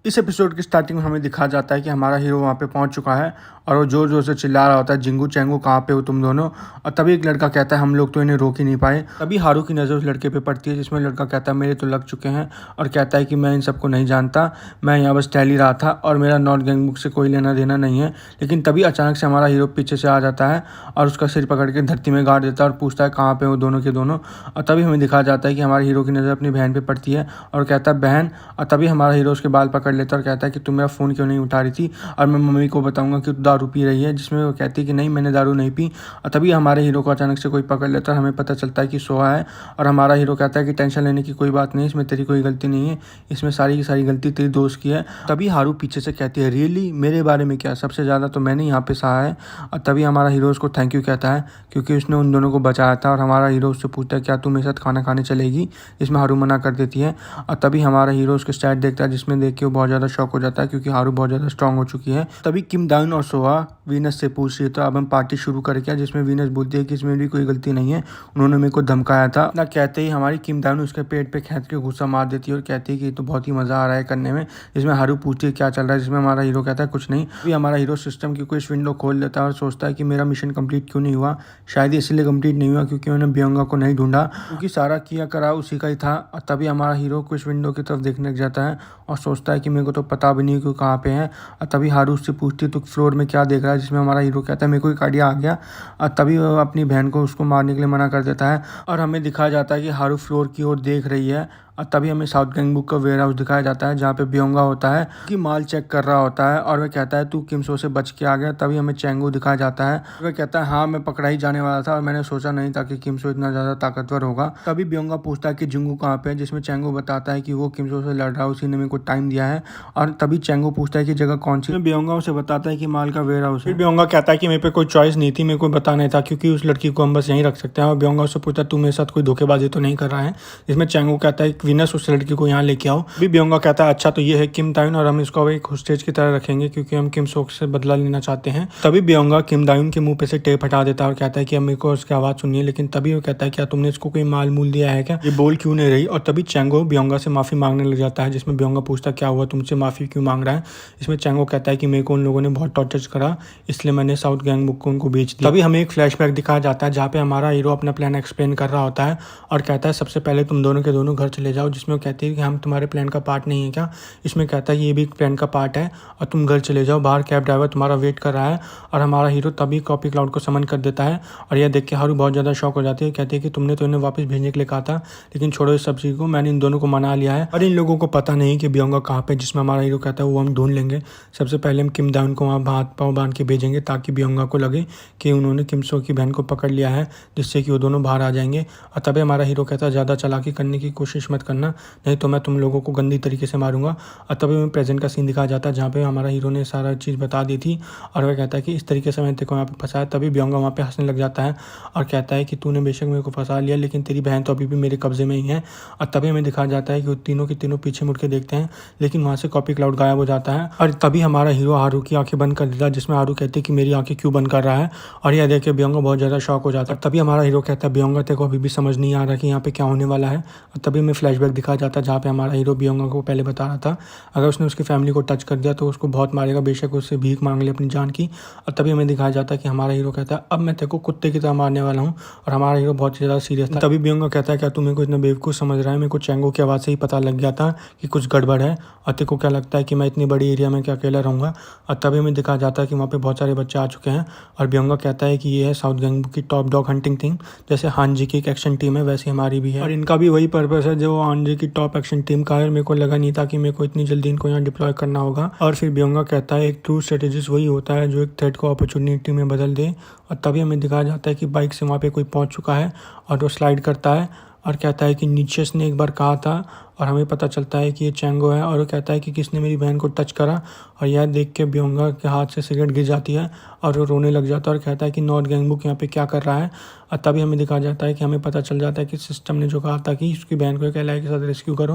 इस एपिसोड की स्टार्टिंग में हमें दिखाया जाता है कि हमारा हीरो वहाँ पे पहुँच चुका है और वो जोर जोर से चिल्ला रहा होता है, जिंगू चैंगू कहाँ पे हो तुम दोनों। और तभी एक लड़का कहता है हम लोग तो इन्हें रोक ही नहीं पाए। तभी हारू की नज़र उस लड़के पे पड़ती है जिसमें लड़का कहता है मेरे तो लग चुके हैं, और कहता है कि मैं इन सबको नहीं जानता, मैं यहाँ बस टहल ही रहा था और मेरा नॉर्थ गैंग बुक से कोई लेना देना नहीं है। लेकिन तभी अचानक से हमारा हीरो पीछे से आ जाता है और उसका सिर पकड़ के धरती में गाड़ देता है और पूछता है कहाँ पे हो दोनों के दोनों। और तभी हमें दिखाया जाता है कि हमारे हीरो की नज़र अपनी बहन पे पड़ती है और कहता है बहन। और तभी हमारा हीरो उसके बाल पकड़ लेता है और कहता है कि तुम मेरा फ़ोन क्यों नहीं उठा रही थी, और मैं मम्मी को बताऊंगा कि तू दारू पी रही है। जिसमें वो कहती है कि नहीं मैंने दारू नहीं पी। और तभी हमारे हीरो को अचानक से कोई पकड़ लेता है, हमें पता चलता है कि सोहा है। और हमारा हीरो कहता है कि टेंशन लेने की कोई बात नहीं, इसमें तेरी कोई गलती नहीं है, इसमें सारी की सारी गलती तेरी दोस्त की है। तभी हारू पीछे से कहती है रियली मेरे बारे में क्या, सबसे ज़्यादा तो मैंने यहाँ पे सहा है। और तभी हमारा हीरो उसको थैंक यू कहता है क्योंकि उसने उन दोनों को बचाया था। और हमारा हीरो उससे पूछता है क्या तू मेरे साथ खाना खाने चलेगी, जिसमें हारू मना कर देती है। और तभी हमारा हीरो उसके स्टैट देखता है जिसमें देख के वो बहुत ज़्यादा शॉक हो जाता है क्योंकि हारू बहुत ज़्यादा स्ट्रांग हो चुकी है। तभी किम दाउन और सोहा वीनस से पूछ रही है तो अब हम पार्टी शुरू करें क्या, जिसमें वीनस बोलती है कि इसमें भी कोई गलती नहीं है, उन्होंने मेरे को धमकाया था। ना कहते ही हमारी किम दाउन उसके पेट पे खींच के गुस्सा मार देती है और कहती है कि तो बहुत ही मज़ा आ रहा है करने में। जिसमें हारू पूछती है क्या चल रहा है, जिसमें हमारा हीरो कहता है कुछ नहीं। अभी हमारा हीरो सिस्टम की कोई विंडो खोल लेता है और सोचता है कि मेरा मिशन कंप्लीट क्यों नहीं हुआ। शायद इसलिए कंप्लीट नहीं हुआ क्योंकि मैंने बियंगा को नहीं ढूंढा, क्योंकि सारा किया करा उसी का ही था। और तभी हमारा हीरो कुछ विंडो की तरफ देखने लग जाता है और सोचता है कि मेरे को तो पता भी नहीं कि कहाँ पे है। और तभी हारू उससे पूछती है तो फ्लोर में क्या देख रहा है, जिसमें हमारा हीरो कहता है मेरे को एक आइडिया आ गया। और तभी वो अपनी बहन को उसको मारने के लिए मना कर देता है और हमें दिखाया जाता है कि हारू फ्लोर की ओर देख रही है। और तभी हमें साउथ गैंग बुक का वेयर हाउस दिखाया जाता है जहाँ पे बियोंगा होता है कि माल चेक कर रहा होता है और वह कहता है तू किमसो से बच के आ गया। तभी हमें चैंगू दिखाया जाता है, वह कहता है हाँ मैं पकड़ा ही जाने वाला था और मैंने सोचा नहीं था कि किमसो इतना ज़्यादा ताकतवर होगा। तभी बियोंगा पूछता है कि जिंगू कहाँ पे है, जिसमें चैंगू बताता है कि वो किमसो से लड़ रहा है, उसी ने मेरे को टाइम दिया है। और तभी चैंगू पूछता है कि जगह कौन सी, बियोंगा उसे बताता है कि माल का वेयर हाउस है। बियोंगा कहता है कि मेरे पे कोई चॉइस नहीं थी, मेरे को बताना था क्योंकि उस लड़की को हम बस यहीं रख सकते हैं। और बियोंगा उससे पूछता है तू मेरे साथ कोई धोखेबाजी तो नहीं कर रहा है, जिसमें चैंगू कहता है विनस उस लड़की को यहाँ लेके आओ। अभी बियोंगा कहता है अच्छा तो ये है किम दायुन और हम इसको एक होस्टेज की तरह रखेंगे क्योंकि हम किम सोक से बदला लेना चाहते हैं। तभी बियोंगा किम दायुन के मुंह पे से टेप हटा देता है और कहता है कि अब मेरे को उसकी आवाज़ सुनिए। लेकिन तभी वो कहता है क्या तुमने इसको कोई माल मूल दिया है क्या, ये बोल क्यों नहीं रही। और तभी चैंगो बियोंगा से माफ़ी मांगने लग जाता है, जिसमें बियोंगा पूछता क्या हुआ तुमसे माफ़ी क्यों मांग रहा है। इसमें चैंगो कहता है कि मेरे को उन लोगों ने बहुत टॉर्चर करा इसलिए मैंने साउथ गैंग बुक को उनको बेच दिया। तभी हमें एक फ्लैशबैक दिखाया जाता है जहाँ पे हमारा हीरो अपना प्लान एक्सप्लेन कर रहा होता है और कहता है सबसे पहले तुम दोनों के दोनों घर चले जाओ, जिसमें वो कहती है कि हम तुम्हारे प्लान का पार्ट नहीं है क्या। इसमें कहता है ये भी प्लान का पार्ट है और तुम घर चले जाओ, बाहर कैब ड्राइवर तुम्हारा वेट कर रहा है। और हमारा हीरो तभी कॉपी क्लाउड को समन कर देता है और यह देख के हारू बहुत ज़्यादा शॉक हो जाती है। कहती है कि तुमने तो इन्हें वापस भेजने के लिए कहा था, लेकिन छोड़ो इस सब चीज़ को, मैंने इन दोनों को मना लिया है और इन लोगों को पता नहीं कि बियोंगा कहाँ पे। जिसमें हमारा हीरो कहता है वो हम ढूंढ लेंगे, सबसे पहले हम किम दाउन को वहाँ हाथ पाँव बांध के भेजेंगे ताकि बियोंगा को लगे कि उन्होंने किमसो की बहन को पकड़ लिया है, जिससे कि वो दोनों बाहर आ जाएंगे। और तभी हमारा हीरो कहता है ज़्यादा चालाकी करने की कोशिश मत करना, नहीं तो मैं तुम लोगों को गंदी तरीके से मारूंगा। और तभी हमें प्रेजेंट का सीन दिखाया जाता है जहाँ पे हमारा हीरो ने सारा चीज़ बता दी थी और वह कहता है कि इस तरीके से मैंने तेरे को यहाँ पे फंसाया। तभी बियोंगा वहाँ पे हंसने लग जाता है और कहता है कि तूने बेशक मेरे को फंसा लिया लेकिन तेरी बहन तो अभी भी मेरे कब्जे में ही है। और तभी हमें दिखाया जाता है कि वो तीनों के तीनों पीछे मुड़ के देखते हैं, लेकिन वहाँ से कॉपी क्लाउड गायब हो जाता है। और तभी हमारा हीरो हारू की आंखें बंद कर देता है, जिसमें हारू कहती है कि मेरी आंखें क्यों बंद कर रहा है। और यह देख के बियोंगा बहुत ज़्यादा शॉक हो जाता है। तभी हमारा हीरो कहता है बियोंगा तेरे को अभी भी समझ नहीं आ रहा कि यहाँ पे क्या होने वाला है। और तभी हमें फ्लैशबैक दिखाया जाता है जहाँ पे हमारा हीरो बियोंगा को पहले बता रहा था अगर उसने उसकी फैमिली को टच कर दिया तो उसको बहुत मारेगा, बेशक उससे भीख मांग ले अपनी जान की। और तभी हमें दिखाया जाता है कि हमारा हीरो कहता है अब मैं तेरे को कुत्ते की तरह मारने वाला हूँ। और हमारा हीरो बहुत ज़्यादा सीरियस था। तभी बियोंगा कहता है क्या तू मेरे को इतना बेवकूफ़ समझ रहा है, मेरे को चैंगो की आवाज़ से ही पता लग गया था कि कुछ गड़बड़ है। और तेरे को क्या लगता है कि मैं इतनी बड़ी एरिया में क्या अकेला रहूँगा। और तभी हमें दिखाया जाता है कि वहाँ पे बहुत सारे बच्चे आ चुके हैं और बियोंगा कहता है कि ये है साउथ गैंग की टॉप डॉग हंटिंग टीम, जैसे हांजी की एक एक्शन टीम है वैसे हमारी भी है और इनका भी वही पर्पस है जो हांजी की टॉप एक्शन टीम का है। मेरे को लगा नहीं था कि मेरे को इतनी जल्दी इनको यहाँ डिप्लॉय करना होगा। और फिर बियोंगा कहता है एक ट्रू स्ट्रेटेजिस्ट वही होता है जो एक थ्रेट को अपॉर्चुनिटी में बदल दे। और तभी हमें दिखाया जाता है कि बाइक से वहाँ पे कोई पहुँच चुका है और वो स्लाइड करता है और कहता है कि नीचेस ने एक बार कहा था। और हमें पता चलता है कि ये चैंगो है और वो कहता है कि किसने मेरी बहन को टच करा। और यह देख के बियोंगा के हाथ से सिगरेट गिर जाती है और वो रोने लग जाता है और कहता है कि नॉर्थ गैंग बुक यहाँ पे क्या कर रहा है। और तभी हमें दिखाया जाता है कि हमें पता चल जाता है कि सिस्टम ने जो कहा था कि उसकी बहन को एक एलआई के साथ रेस्क्यू करो।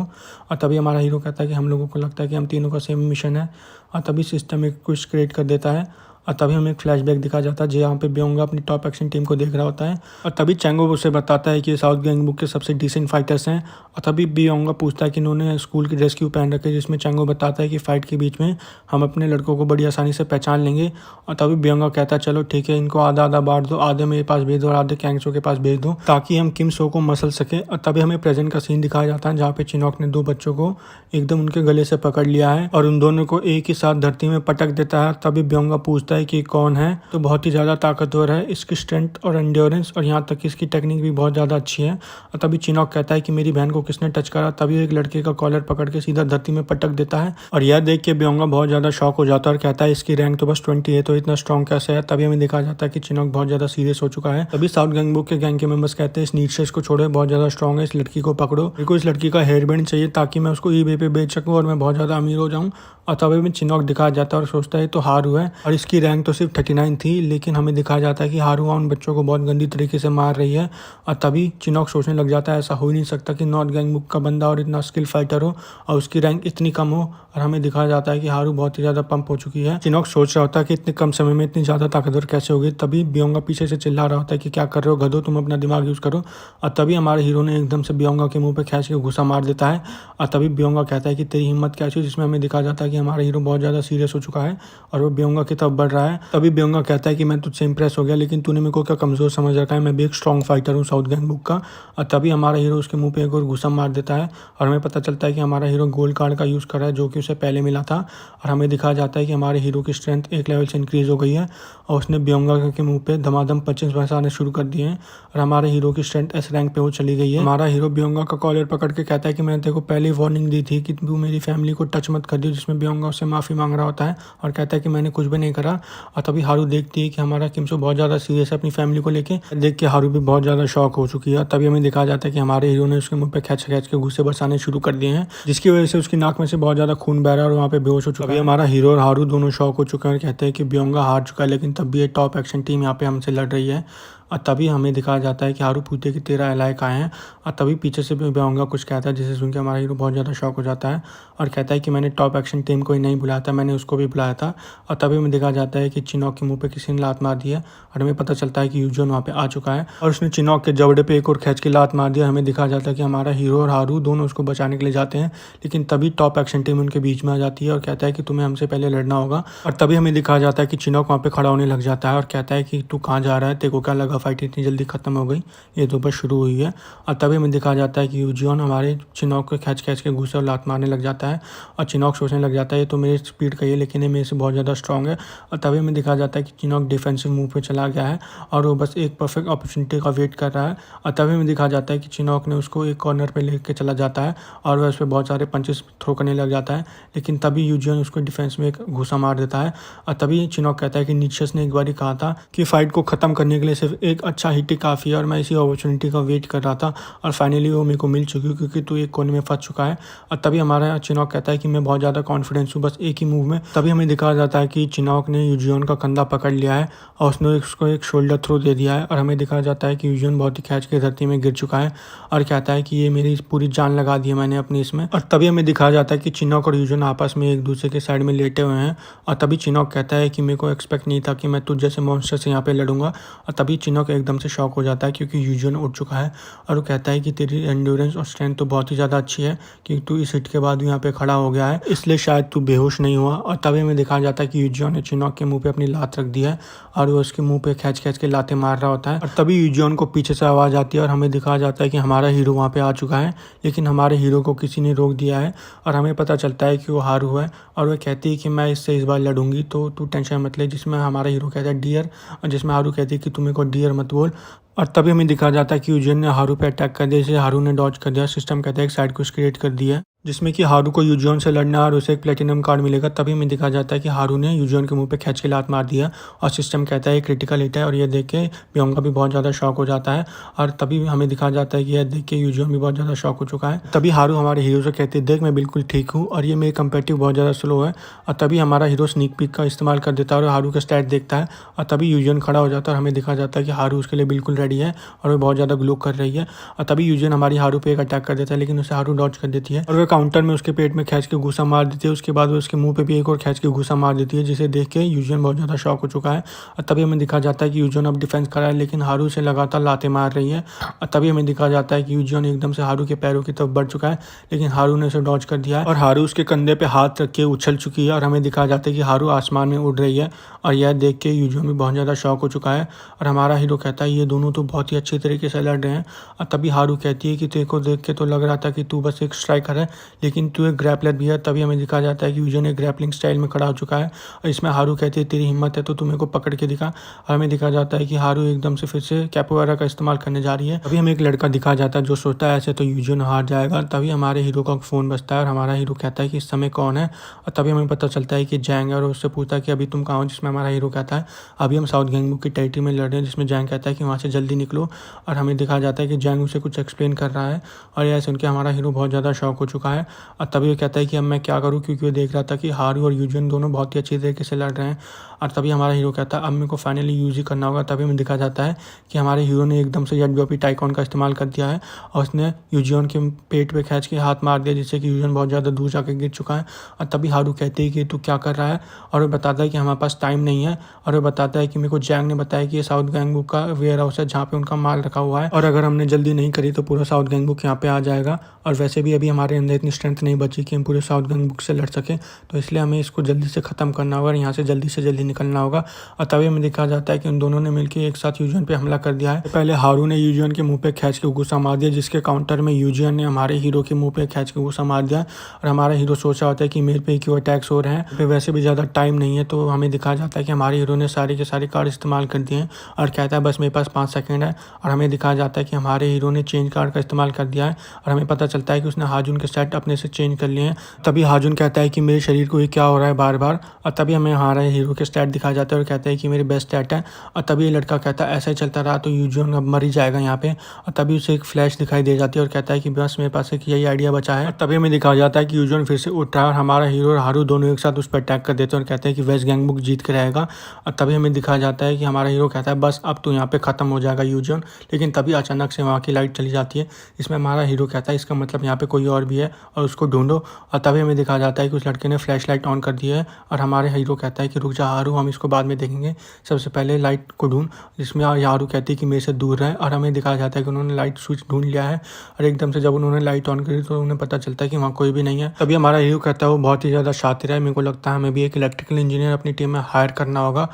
और तभी हमारा हीरो कहता है कि हम लोगों को लगता है कि हम तीनों का सेम मिशन है। और तभी सिस्टम एक क्विज क्रिएट कर देता है और तभी हमें एक फ्लैशबैक दिखा जाता है जहाँ पे ब्योंगा अपनी टॉप एक्शन टीम को देख रहा होता है और तभी चैंगो उसे बताता है कि ये साउथ गैंगबुक के सबसे डिसेंट फाइटर्स हैं। और तभी ब्योंगा पूछता है कि इन्होंने स्कूल की ड्रेस क्यों पहन रखी है, जिसमें चैंगो बताता है कि फाइट के बीच में हम अपने लड़कों को बड़ी आसानी से पहचान लेंगे। और तभी ब्योंगा कहता है चलो ठीक है, इनको आधा आधा बांट दो, आधे मेरे पास भेज दो और आधे कैंगसो के पास भेज दो ताकि हम किम सो को मसल सके। और तभी हमें प्रेजेंट का सीन दिखाया जाता है जहाँ पे चिनॉक ने 2 बच्चों को एकदम उनके गले से पकड़ लिया है और उन दोनों को एक ही साथ धरती में पटक देता है। तभी ब्योंगा पूछता है कि कौन है, तो बहुत ही ज़्यादा ताकतवर है, इसकी स्ट्रेंथ और एंड्योरेंस और यहाँ तक कि इसकी टेक्निक भी बहुत ज़्यादा अच्छी है। और तभी चिनॉक कहता है कि मेरी बहन को किसने टच करा। तभी एक लड़के का कॉलर पकड़ के सीधा धरती में पटक देता है और यह देख के ब्योंगा बहुत ज़्यादा शॉक हो जाता है और कहता है इसकी रैंक तो बस 20 है, तो इतना स्ट्रॉन्ग कैसे है। तभी हमें दिखाया जाता है कि चिनॉक बहुत ज़्यादा सीरियस हो चुका है। तभी साउथ गैंगबुक के गैंग के मेंबर्स कहते हैं इस नीच से इसको छोड़ो, बहुत ज़्यादा स्ट्रॉन्ग है, इस लड़की को पकड़ो, मेरे को इस लड़की का हेयर बैंड चाहिए ताकि मैं उसको ईबे पे बेच सकूँ और मैं बहुत ज़्यादा अमीर हो जाऊँ। और तभी में चिनॉक दिखाया जाता है और सोचता है तो हारू है और इसकी रैंक तो सिर्फ 39 थी, लेकिन हमें दिखाया जाता है कि हारू उन बच्चों को बहुत गंदी तरीके से मार रही है। और तभी चिनॉक सोचने लग जाता है ऐसा हो ही नहीं सकता कि नॉर्थ गैंगबुक का बंदा और इतना स्किल फाइटर हो और उसकी रैंक इतनी कम हो। और हमें दिखाया जाता है कि हारू बहुत ही ज़्यादा पंप हो चुकी है। चिनॉक सोच रहा होता है कि इतने कम समय में इतनी ज़्यादा ताकतवर कैसे होगी। तभी ब्योंगा पीछे से चिल्ला रहा होता है कि क्या कर रहे हो गधो, तुम अपना दिमाग यूज़ करो। और तभी हमारे हीरो ने एकदम से ब्योंगा के मुंह पे खींच के घुसा मार देता है। और तभी ब्योंगा कहता है कि तेरी हिम्मत कैसी, जिसमें हमें दिखाया जाता है कि हमारा हीरो बहुत ज़्यादा सीरियस हो चुका है और वो ब्योंगा की तरफ बढ़ रहा है। तभी ब्योंगा कहता है कि मैं तुझसे इंप्रेस हो गया, लेकिन तूने मेरे को क्या कमज़ोर समझ रखा है, मैं भी एक स्ट्रॉन्ग फाइटर हूँ साउथ गैंगबुक का। और तभी हमारा हीरो उसके मुंह पे एक और घुसा मार देता है और हमें पता चलता है कि हमारा हीरो गोल्ड कार्ड का यूज़ कर रहा है जो कि उसे पहले मिला था। और हमें दिखाया जाता है कि हमारे हीरो की स्ट्रेंथ एक लेवल से इंक्रीज़ हो गई है और उसने ब्योंगा के मुंह पे धमाधम 25 पैसे आने शुरू कर दिए हैं और हमारे हीरो की स्ट्रेंथ एस रैंक पे वो चली गई है। हमारा हीरो ब्योंगा का कॉलर पकड़ के कहता है कि मैंने तेरे को पहले ही वार्निंग दी थी कि तू मेरी फैमिली को टच मत कर दियो, जिसमें ब्योंगा उससे माफ़ी मांग रहा होता है और कहता है कि मैंने कुछ भी नहीं करा। और तभी हारू देखती है कि हमारा किमसो बहुत ज़्यादा सीरियस है अपनी फैमिली को लेके, देख के हारू भी बहुत ज़्यादा शॉक हो चुकी है। तभी हमें दिखाया जाता है कि हमारे हीरो ने उसके मुंह पे खींच खींच के गुस्से बरसाने शुरू कर दिए हैं, जिसकी वजह से उसकी नाक में से बहुत ज़्यादा खून बह रहा है और वहाँ पे बेहोश हो चुका है। हमारा हीरो और हारू दोनों शॉक हो चुके हैं और कहते हैं कि ब्योंगा हार चुका है, लेकिन तब भी ये टॉप एक्शन टीम यहाँ पे हमसे लड़ रही है। और तभी हमें दिखाया जाता है कि हारू पूछते कि तेरा एलाय कहाँ है। और तभी पीछे से ब्योंगा कुछ कहता है जिसे सुन के हमारा हीरो बहुत ज़्यादा शॉक हो जाता है और कहता है कि मैंने टॉप एक्शन टीम को ही नहीं बुलाया था, मैंने उसको भी बुलाया था। और तभी हमें दिखाया जाता है कि चिनॉक के मुंह पे किसी ने लात मार दी है और हमें पता चलता है कि यूजन वहाँ पे आ चुका है और उसने चिनॉक के जबड़े पे एक और खींच के लात मार दिया। हमें दिखाया जाता है कि हमारा हीरो और हारू दोनों उसको बचाने के लिए जाते हैं, लेकिन तभी टॉप एक्शन टीम उनके बीच में आ जाती है और कहता है कि तुम्हें हमसे पहले लड़ना होगा। और तभी हमें दिखाया जाता है कि चिनॉक वहाँ पे खड़ा होने लग जाता है और कहता है कि तू कहाँ जा रहा है, तेरे को क्या लगा फाइट इतनी जल्दी खत्म हो गई, ये तो बस शुरू हुई है। और तभी हमें दिखाया जाता है कि यूजियन हमारे चिनॉक को खींच खींच के घुसे और लात मारने लग जाता है और चिनॉक सोचने लग जाता है ये तो मेरी स्पीड का ही है, लेकिन ये मेरे से बहुत ज़्यादा स्ट्रॉन्ग है। और तभी हमें दिखाया जाता है कि चिनॉक डिफेंसिव मूव पे चला गया है और वो बस एक परफेक्ट अपॉर्चुनिटी का वेट कर रहा है। और तभी हमें दिखाया जाता है कि चिनॉक ने उसको एक कॉर्नर पे लेके चला जाता है और वह उस पर बहुत सारे पंचेस थ्रो करने लग जाता है, लेकिन तभी यूजियन उसको डिफेंस में एक घुसा मार देता है। और तभी चिनॉक कहता है कि नीचस ने एक बार ही कहा था कि फाइट को ख़त्म करने के लिए सिर्फ एक अच्छा हिट ही काफ़ी है और मैं इसी अपॉर्चुनिटी का वेट कर रहा था और फाइनली वो मेरे को मिल चुकी है क्योंकि तू एक कोने में फंस चुका है। और तभी हमारा चिनॉक कहता है कि मैं बहुत ज़्यादा कॉन्फिडेंस हूँ बस एक ही मूव में। तभी हमें दिखाया जाता है कि चिनॉक ने यूजियन का कंधा पकड़ लिया है और उसने उसको एक शोल्डर थ्रो दे दिया है और हमें दिखाया जाता है कि यूजियन बहुत ही खींच के धरती में गिर चुका है और कहता है कि ये मेरी पूरी जान लगा दी है मैंने अपनी इसमें। और तभी हमें दिखाया जाता है कि चिनॉक और यूजियन आपस में एक दूसरे के साइड में लेटे हुए हैं और तभी चिनॉक कहता है कि मेरे को एक्सपेक्ट नहीं था कि मैं तुझ जैसे मॉन्स्टर से यहाँ पे लड़ूंगा। और तभी चिनॉक एकदम से शॉक हो जाता है क्योंकि यूजियन उठ चुका है और वो कहता है कि तेरी एंड्योरेंस और स्ट्रेंथ तो बहुत ही ज़्यादा अच्छी है कि तू इस हिट के बाद भी यहाँ पे खड़ा हो गया है, इसलिए शायद तू बेहोश नहीं हुआ। और तभी हमें दिखाया जाता है कि यूजियन ने चिनॉक के मुंह पे अपनी लात रख दी है और वो उसके मुंह पे खींच खींच के लातें मार रहा होता है। और तभी यूजियन को पीछे से आवाज़ आती है और हमें दिखाया जाता है कि हमारा हीरो वहाँ पे आ चुका है, लेकिन हमारे हीरो को किसी ने रोक दिया है और हमें पता चलता है कि वो हारू है और वह कहती है कि मैं इससे इस बार लड़ूंगी तो तू टेंशन मत ले, जिसमें हमारा हीरो कहता है डियर और जिसमें हारू कहती है कि तुम्हें को डियर मत बोल। और तभी हमें दिखाया जाता है कि यूजियन ने हारू पे अटैक कर दिया, इसे हारू ने डॉज कर दिया, सिस्टम कहता है एक साइड को क्रिएट कर दिया जिसमें कि हारू को यूजियन से लड़ना और उसे एक प्लेटिनम कार्ड मिलेगा। तभी हमें दिखाया जाता है कि हारू ने यूजियन के मुंह पे खींच के लात मार दिया और सिस्टम कहता है क्रिटिकल हिट है और ये देख के ब्योंगा भी बहुत ज़्यादा शॉक हो जाता है। और तभी हमें दिखाया जाता है कि यह देख के यूजियन भी बहुत ज़्यादा शॉक हो चुका है। तभी हारू हमारे हीरो से कहते हैं देख मैं बिल्कुल ठीक हूँ और ये मेरे कंपेटिव बहुत ज़्यादा स्लो है। और तभी हमारा हीरो स्नीक पीक का इस्तेमाल कर देता है और हारू का स्टैट देखता है और तभी यूजियन खड़ा हो जाता है और हमें दिखाया जाता है कि हारू उसके लिए बिल्कुल रेडी है और वो बहुत ज़्यादा ग्लो कर रही है। और तभी यूजियन हमारी हारू पे एक अटैक कर देता है, लेकिन उसे हारू डॉज कर देती है और वह काउंटर में उसके पेट में खींच के घूसा मार देती है। उसके बाद वो उसके मुंह पे भी एक और खींच के घूसा मार देती है, जिसे देख के यूजिन बहुत ज़्यादा शॉक हो चुका है। और तभी हमें दिखा जाता है कि यूजिन अब डिफेंस कर रहा है, लेकिन हारू से लगातार लाते मार रही है। और तभी हमें दिखा जाता है कि यूजिन एकदम से हारू के पैरों की तरफ बढ़ चुका है, लेकिन हारू ने उसे डॉज कर दिया है और हारू उसके कंधे पे हाथ रख के उछल चुकी है। और हमें दिखा जाता है कि हारू आसमान में उड़ रही है, और यह देख के यूजिन भी बहुत ज़्यादा शॉक हो चुका है। और हमारा हीरो कहता है ये दोनों तो बहुत ही अच्छे तरीके से लड़ रहे हैं। और तभी हारू कहती है कि तेरे को देख के तो लग रहा था कि तू बस एक स्ट्राइकर है, लेकिन तू एक ग्रैपलर भी है। तभी हमें दिखा जाता है कि यूजिन एक ग्रैपलिंग स्टाइल में खड़ा हो चुका है, और इसमें हारू कहती है तेरी हिम्मत है तो तू मेरे को पकड़ के दिखा। और हमें दिखा जाता है कि हारू एकदम से फिर से कैपोएरा का इस्तेमाल करने जा रही है। अभी हमें एक लड़का दिखा जाता है जो सोचता है ऐसे तो यूजिन हार जाएगा। तभी हमारे हीरो का फ़ोन बजता है और हमारा हीरो कहता है कि इस समय कौन है। और तभी हमें पता चलता है कि जैंग है, और उससे पूछता है कि अभी तुम कहाँ हो, जिसमें हमारा हीरो कहता है अभी हम साउथ गैंगबुक की टेरिटरी में लड़ रहे हैं, जिसमें जैंग कहता है कि वहाँ से जल्दी निकलो। और हमें दिखा जाता है कि जैंग उसे कुछ एक्सप्लेन कर रहा है, और यह सुन के हमारा हीरो बहुत ज़्यादा शॉक हो चुका है। और तभी वो कहता है कि अब मैं क्या करूँ, क्योंकि वो देख रहा था कि हारू और यूजिन दोनों बहुत ही अच्छी तरीके से लड़ रहे हैं। और तभी हमारा हीरो कहता है अब मेरे को फाइनली यूज़ ही करना होगा। तभी हमें दिखा जाता है कि हमारे हीरो ने एकदम से जेट टाइकॉन का इस्तेमाल कर दिया है, और उसने यूजिन के पेट पे खींच के हाथ मार दिया, जिससे कि यूजिन बहुत ज़्यादा दूर जाकर गिर चुका है। और तभी हारू कहते हैं कि तू क्या कर रहा है, और वो बताता है कि हमारे पास टाइम नहीं है। और वो बताता है कि मेरे को जैंग ने बताया कि ये साउथ गैंगबुक का वेयर हाउस है जहाँ पे उनका माल रखा हुआ है, और अगर हमने जल्दी नहीं करी तो पूरा साउथ गैंगबुक यहाँ पे आ जाएगा। और वैसे भी अभी हमारे अंदर इतनी स्ट्रेंथ नहीं बची कि हम पूरे साउथ गैंगबुक से लड़ सकें, तो इसलिए हमें इसको जल्दी से ख़त्म करना होगा और यहाँ से जल्दी निकलना होगा। और तभी हमें दिखा जाता है कि उन दोनों ने मिलकर एक साथ यूजिन पे हमला कर दिया है। पहले हारू ने यूजिन के मुंह पे खींच के गुस्सा मार दिया, जिसके काउंटर में यूजिन ने हमारे हीरो के मुंह पे खींच के गुस्सा मार दिया। और हमारा हीरो सोच रहा होता है कि मेरे पे क्यों अटैक्स हो रहे हैं, वैसे भी ज़्यादा टाइम नहीं है। तो हमें दिखा जाता है कि हमारे हीरो ने सारे के सारे कार्ड इस्तेमाल कर दिए हैं, और कहता है बस मेरे पास 5 सेकंड है। और हमें दिखाया जाता है कि हमारे हीरो ने चेंज कार्ड का इस्तेमाल कर दिया है, और हमें पता चलता है कि उसने हाजुन के सेट अपने से चेंज कर लिए हैं। तभी हाजुन कहता है कि मेरे शरीर को ये क्या हो रहा है बार बार। और तभी हमें हमारे हीरो के स्टैट दिखाया जाता है, और कहता है कि मेरे बेस्ट स्टैट है। और तभी ये लड़का कहता है ऐसा ही चलता रहा तो यूजिन अब मर ही जाएगा यहाँ पे। और तभी उसे एक फ्लैश दिखाई दे जाती है, और कहता है कि बस मेरे पास एक यही आइडिया बचा है। और तभी हमें दिखाया जाता है कि यूजिन फिर से उठ रहा है, और हमारा हीरो और हारू दोनों एक साथ उस पर अटैक कर देते हैं, और कहते हैं कि वेस्ट गैंगबुक जीत के रहेगा। और तभी हमें दिखाया जाता है कि हमारा हीरो कहता है बस अब तो यहाँ पे ख़त्म हो जाएगा यूजिन। लेकिन तभी अचानक से वहाँ की लाइट चली जाती है, इसमें हमारा हीरो कहता है इसका मतलब यहाँ पे कोई और भी है और उसको ढूंढो। और तभी हमें दिखाया जाता है कि उस लड़के ने फ्लैश लाइट ऑन कर दी है, और हमारे हीरो कहता है कि रुक जा हारू, हम इसको बाद में देखेंगे, सबसे पहले लाइट को ढूंढ। जिसमें हारू कहती है कि मेरे से दूर रहे, और हमें दिखाया जाता है कि उन्होंने लाइट स्विच ढूंढ लिया है। और एकदम से जब उन्होंने लाइट ऑन करी तो उन्हें पता चलता है कि वहाँ कोई भी नहीं है। तभी हमारा हीरो कहता है वो बहुत ही ज़्यादा शातिर है, मेरे को लगता है हमें भी एक इलेक्ट्रिकल इंजीनियर अपनी टीम में हायर करना होगा।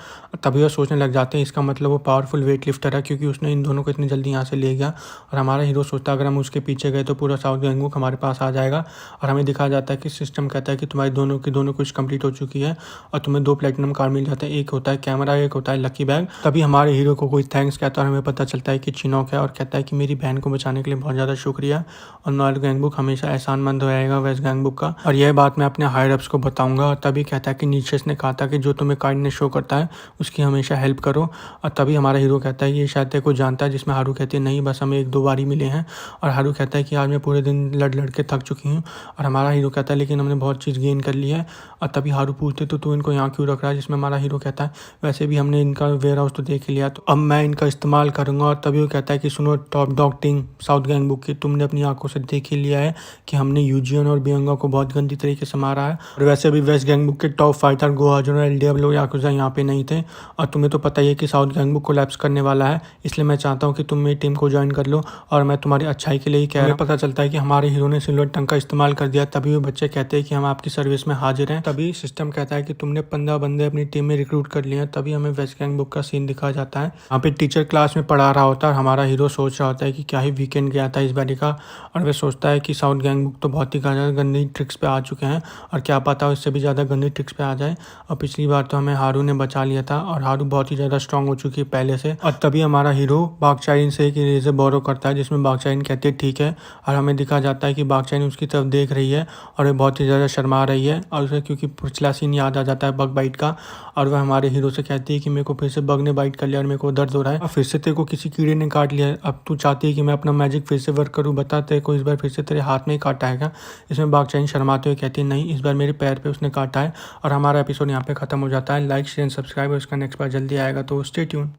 तभी वो सोचने लग जाते हैं इसका मतलब वो पावरफुल वेट लिफ्टर है, क्योंकि उसने इन दोनों को इतनी जल्दी यहाँ से ले गया। और हमारा हीरो सोचता है अगर हम उसके पीछे गए तो पूरा साउथ गैंगबुक हमारे पास आ जाएगा। और हमें दिखाया जाता है कि सिस्टम कहता है कि तुम्हारी दोनों की दोनों कुछ कंप्लीट हो चुकी है, और तुम्हें 2 प्लेटिनम कार्ड मिल जाते हैं, एक होता है कैमरा, एक होता है लकी बैग। तभी हमारे हीरो को कोई थैंक्स कहता है, और हमें पता चलता है कि चिनोक है, और कहता है कि मेरी बहन को बचाने के लिए बहुत ज़्यादा शुक्रिया, और नॉर्थ गैंगबुक हमेशा एहसानमंद रहेगा वेस्ट गैंगबुक का, और यह बात मैं अपने हायर अप्स को बताऊंगा। और तभी कहता है कि नीचेस ने कहा था कि जो तुम्हें काइंडनेस शो करता है उसकी हमेशा हेल्प करो। और तभी हमारा हीरो कहता है ये शायद तेरे को जानता है, जिसमें हारू कहती है नहीं बस हमें 1-2 बार ही मिले हैं। और हारू कहता है कि आज मैं पूरे दिन लड़ के थक चुकी हूँ। और हमारा हीरो कहता है लेकिन हमने बहुत चीज़ गेन कर ली है। और तभी हारू पूछते तो तू इनको यहाँ क्यों रख रहा है, जिसमें हमारा हीरो कहता है वैसे भी हमने इनका वेयर हाउस तो देख लिया, तो अब मैं इनका इस्तेमाल करूँगा। और तभी वो कहता है कि सुनो टॉप डॉग टीम साउथ गैंगबुक की, तुमने अपनी आंखों से देख ही लिया है कि हमने यूजिन और बियंगा को बहुत गंदी तरीके से मारा है। और वैसे भी वेस्ट गैंगबुक के टॉप फाइटर गोहाजन और एलडीएब्ल्यू याकुजा यहाँ पे नहीं थे, और तुम्हें तो पता ही है कि साउथ गैंगबुक कोलैप्स करने वाला है, इसलिए मैं चाहता हूँ कि तुम मेरी टीम को ज्वाइन कर लो, और मैं तुम्हारी अच्छाई के लिए ही कह रहा हूँ। पता चलता है कि हमारे हीरो ने सिल्वर टंग का इस्तेमाल कर दिया। तभी वो बच्चे कहते हैं कि हम आपकी सर्विस में हाजिर हैं। तभी सिस्टम कहता है कि तुमने 15 बंदे अपनी टीम में रिक्रूट कर लिए हैं। तभी हमें वेस्ट गैंगबुक का सीन दिखाया जाता है, यहाँ पे टीचर क्लास में पढ़ा रहा होता है, और हमारा हीरो सोच रहा होता है कि क्या ही वीकेंड गया था इस बारी का। और वह सोचता है कि साउथ गैंगबुक तो बहुत ही गंदी ट्रिक्स पे आ चुके हैं, और क्या पता इससे भी ज़्यादा गंदी ट्रिक्स पे आ जाए। और पिछली बार तो हमें हारू ने बचा लिया था, और हारू बहुत ही ज़्यादा स्ट्रांग हो चुकी है पहले से। और तभी हमारा हीरो बागचाइन से एक इरेजर बोरो करता है, जिसमें बागचाइन कहती है ठीक है। और हमें दिखा जाता है कि बागचाइन उसकी तरफ देख रही है, और वह बहुत ही ज़्यादा शर्मा रही है, और उसे क्योंकि पिछला सीन याद आ जाता है बग बाइट का। और वह हमारे हीरो से कहती है कि मेरे को फिर से बग ने बाइट कर लिया और मेरे को दर्द हो रहा है, और फिर से तेरे को किसी कीड़े ने काट लिया है। अब तू चाहती है कि मैं अपना मैजिक फिर से वर्क करूँ, बता तेरे को इस बार फिर से तेरे हाथ में ही काटा है क्या। इसमें बागचाइन शर्माते हुए कहती है नहीं, इस बार मेरे पैर पे उसने काटा है। और हमारा एपिसोड यहाँ पे खत्म हो जाता है। लाइक शेयर सब्सक्राइब, और इसका नेक्स्ट बार जल्दी आएगा, तो स्टे ट्यून।